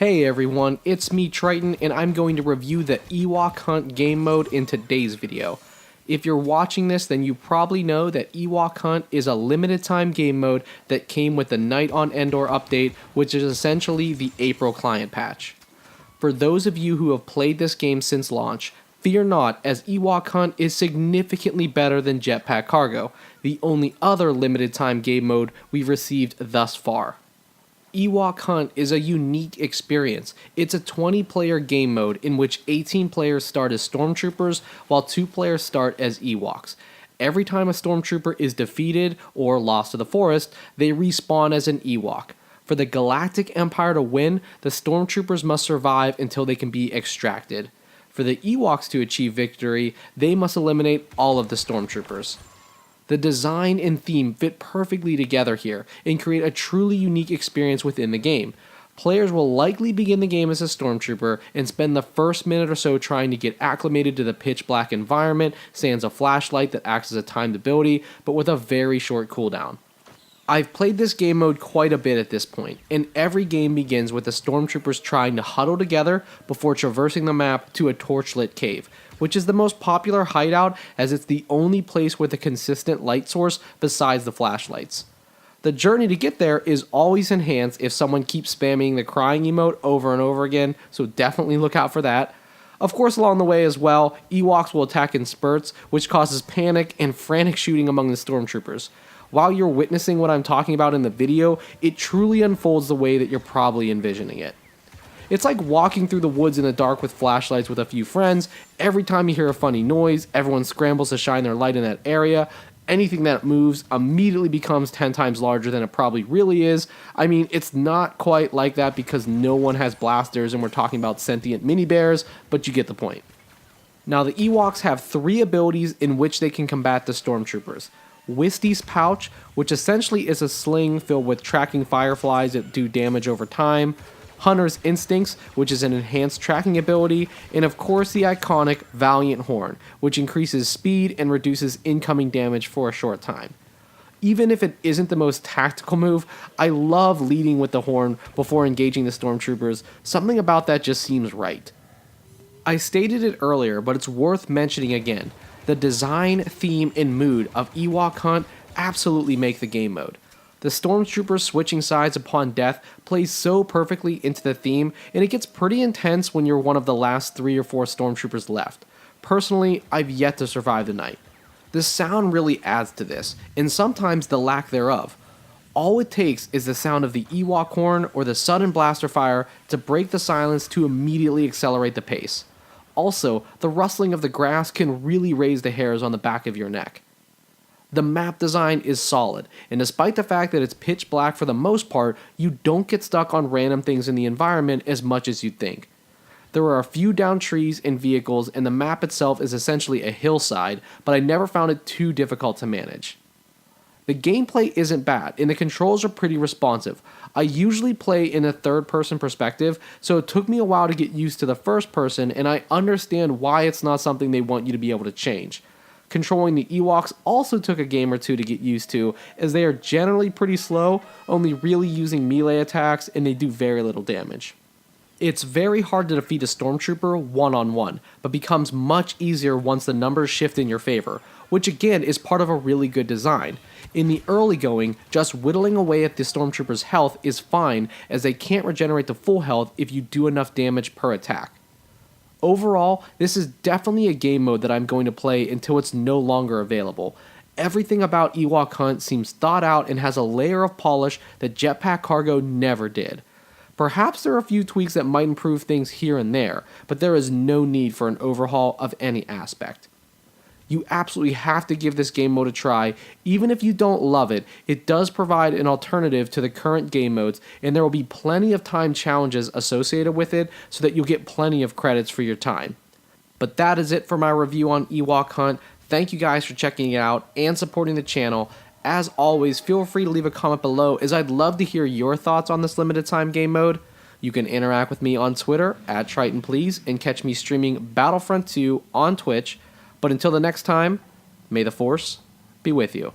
Hey everyone, it's me Triton, and I'm going to review the Ewok Hunt game mode in today's video. If you're watching this, then you probably know that Ewok Hunt is a limited time game mode that came with the Night on Endor update, which is essentially the April client patch. For those of you who have played this game since launch, fear not, as Ewok Hunt is significantly better than Jetpack Cargo, the only other limited time game mode we've received thus far. Ewok Hunt is a unique experience. It's a 20-player game mode in which 18 players start as stormtroopers while 2 players start as Ewoks. Every time a stormtrooper is defeated or lost to the forest, they respawn as an Ewok. For the Galactic Empire to win, the stormtroopers must survive until they can be extracted. For the Ewoks to achieve victory, they must eliminate all of the stormtroopers. The design and theme fit perfectly together here and create a truly unique experience within the game. Players will likely begin the game as a stormtrooper and spend the first minute or so trying to get acclimated to the pitch black environment, sans a flashlight that acts as a timed ability, but with a very short cooldown. I've played this game mode quite a bit at this point, and every game begins with the stormtroopers trying to huddle together before traversing the map to a torchlit cave, which is the most popular hideout as it's the only place with a consistent light source besides the flashlights. The journey to get there is always enhanced if someone keeps spamming the crying emote over and over again, so definitely look out for that. Of course, along the way as well, Ewoks will attack in spurts, which causes panic and frantic shooting among the stormtroopers. While you're witnessing what I'm talking about in the video, it truly unfolds the way that you're probably envisioning it. It's like walking through the woods in the dark with flashlights with a few friends. Every time you hear a funny noise, everyone scrambles to shine their light in that area. Anything that moves immediately becomes 10 times larger than it probably really is. I mean, it's not quite like that because no one has blasters and we're talking about sentient mini bears, but you get the point. Now, the Ewoks have 3 abilities in which they can combat the stormtroopers. Wisty's Pouch, which essentially is a sling filled with tracking fireflies that do damage over time. Hunter's Instincts, which is an enhanced tracking ability, and of course the iconic Valiant Horn, which increases speed and reduces incoming damage for a short time. Even if it isn't the most tactical move, I love leading with the horn before engaging the stormtroopers. Something about that just seems right. I stated it earlier, but it's worth mentioning again. The design, theme, and mood of Ewok Hunt absolutely make the game mode. The stormtroopers switching sides upon death plays so perfectly into the theme, and it gets pretty intense when you're one of the last 3 or 4 stormtroopers left. Personally, I've yet to survive the night. The sound really adds to this, and sometimes the lack thereof. All it takes is the sound of the Ewok horn or the sudden blaster fire to break the silence to immediately accelerate the pace. Also, the rustling of the grass can really raise the hairs on the back of your neck. The map design is solid, and despite the fact that it's pitch black for the most part, you don't get stuck on random things in the environment as much as you'd think. There are a few downed trees and vehicles, and the map itself is essentially a hillside, but I never found it too difficult to manage. The gameplay isn't bad, and the controls are pretty responsive. I usually play in a third-person perspective, so it took me a while to get used to the first person, and I understand why it's not something they want you to be able to change. Controlling the Ewoks also took a game or two to get used to, as they are generally pretty slow, only really using melee attacks, and they do very little damage. It's very hard to defeat a stormtrooper one-on-one, but becomes much easier once the numbers shift in your favor, which again is part of a really good design. In the early going, just whittling away at the stormtrooper's health is fine, as they can't regenerate to full health if you do enough damage per attack. Overall, this is definitely a game mode that I'm going to play until it's no longer available. Everything about Ewok Hunt seems thought out and has a layer of polish that Jetpack Cargo never did. Perhaps there are a few tweaks that might improve things here and there, but there is no need for an overhaul of any aspect. You absolutely have to give this game mode a try. Even if you don't love it, it does provide an alternative to the current game modes, and there will be plenty of time challenges associated with it so that you'll get plenty of credits for your time. But that is it for my review on Ewok Hunt. Thank you guys for checking it out and supporting the channel. As always, feel free to leave a comment below, as I'd love to hear your thoughts on this limited time game mode. You can interact with me on Twitter at TritonPlz and catch me streaming Battlefront 2 on Twitch. But until the next time, may the Force be with you.